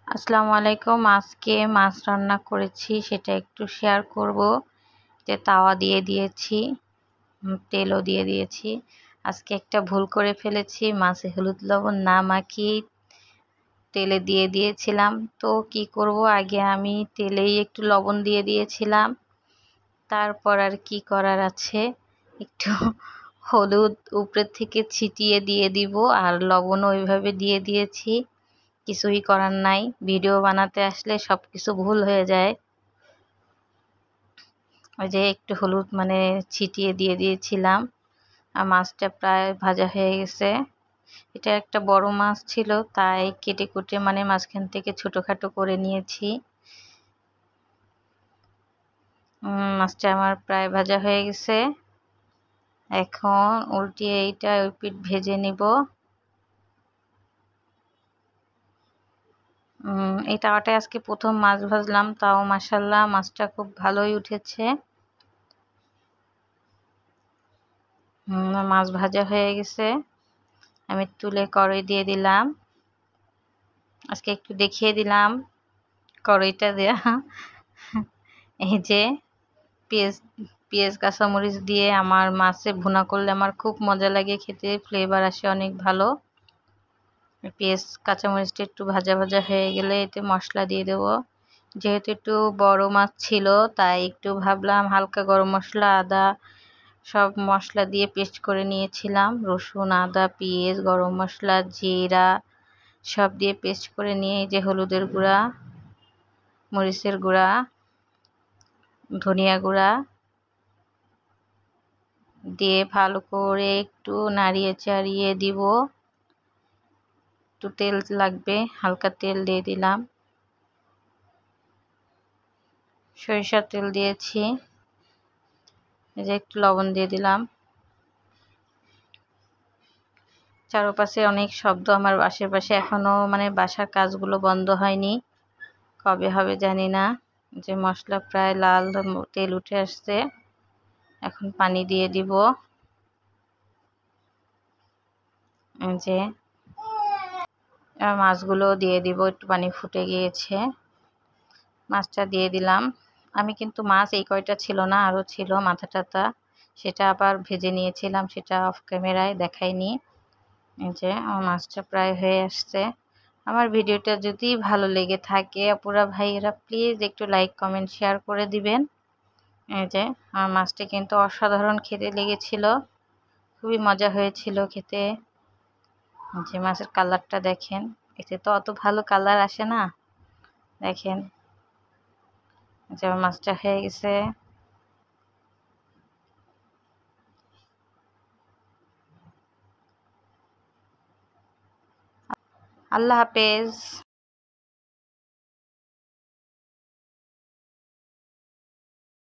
আসসালামু আলাইকুম। আজকে মাছ রান্না করেছি, সেটা একটু শেয়ার করব। যে তাওয়া দিয়ে দিয়েছি, তেলও দিয়ে দিয়েছি। আজকে একটা ভুল করে ফেলেছি, মাছে হলুদ লবণ না মাখিয়ে তেলে দিয়ে দিয়েছিলাম। তো কি করব, আগে আমি তেলেই একটু লবণ দিয়ে দিয়েছিলাম। তারপর আর কি করার আছে, একটু হলুদ উপরের থেকে ছিটিয়ে দিয়ে দিব, আর লবণও ওইভাবে দিয়ে দিয়েছি। কিছুই করার নাই, ভিডিও বানাতে আসলে সবকিছু ভুল হয়ে যায়। ওই যে একটু হলুদ ছিটিয়ে দিয়ে দিয়েছিলাম। আর মাছটা প্রায় ভাজা হয়ে গেছে। এটা একটা বড় মাছ ছিল, তাই কেটে কুটে মাঝখান থেকে ছোটখাটো করে নিয়েছি। মাছটা আমার প্রায় ভাজা হয়ে গেছে। এখন উল্টিয়ে এইটা ওই পিঠ ভেজে নিব। এই তাওয়াটায় আজকে প্রথম মাছ ভাজলাম, তাও মাশাআল্লাহ মাছটা খুব ভালোই উঠেছে। মাছ ভাজা হয়ে গেছে, আমি তুলে কড়াই দিয়ে দিলাম। আজকে একটু দেখিয়ে দিলাম কড়াইটা দেয়া। এই যে পেঁয়াজ পেঁয়াজ কাঁচামরিচ দিয়ে আমার মাছে ভুনা করলে আমার খুব মজা লাগে খেতে, ফ্লেভার আসে অনেক ভালো। পেঁয়াজ কাঁচামরিচটা একটু ভাজা ভাজা হয়ে গেলে এতে মশলা দিয়ে দেব। যেহেতু একটু বড় মাছ ছিল, তাই একটু ভাবলাম হালকা গরম মশলা, আদা সব মশলা দিয়ে পেস্ট করে নিয়েছিলাম। রসুন, আদা, পেঁয়াজ, গরম মশলা, জিরা সব দিয়ে পেস্ট করে নিয়ে এই যে হলুদের গুঁড়া, মরিচের গুঁড়া, ধনিয়া গুঁড়া দিয়ে ভালো করে একটু নাড়িয়ে চাড়িয়ে দিব। একটু তেল লাগবে, হালকা তেল দিয়ে দিলাম। সরিষার তেল দিয়েছি। এই যে একটু লবণ দিয়ে দিলাম। চারপাশে অনেক শব্দ, আমার আশেপাশে এখনো বাসার কাজগুলো বন্ধ হয়নি, কবে হবে জানি না। যে মশলা প্রায় লাল, তেল উঠে আসছে। এখন পানি দিয়ে দিব। যে মাছগুলো দিয়ে দিব, একটু পানি ফুটে গিয়েছে, মাছটা দিয়ে দিলাম। আমি কিন্তু মাছ এই কয়টা ছিল না, আরও ছিল মাথা টাথা, সেটা আবার ভেজে নিয়েছিলাম, সেটা অফ ক্যামেরায় দেখাইনি। এই যে আমার মাছটা প্রায় হয়ে আসছে। আমার ভিডিওটা যদি ভালো লেগে থাকে আপুরা ভাইয়েরা, প্লিজ একটু লাইক কমেন্ট শেয়ার করে দিবেন। এই যে আমার মাছটা কিন্তু অসাধারণ খেতে লেগেছিল, খুবই মজা হয়েছিল খেতে। যে মাছের কালারটা দেখেন, এতে তো অত ভালো কালার আসে না। দেখেন যে আমার মাছটা হয়ে গেছে। আল্লাহ হাফেজ।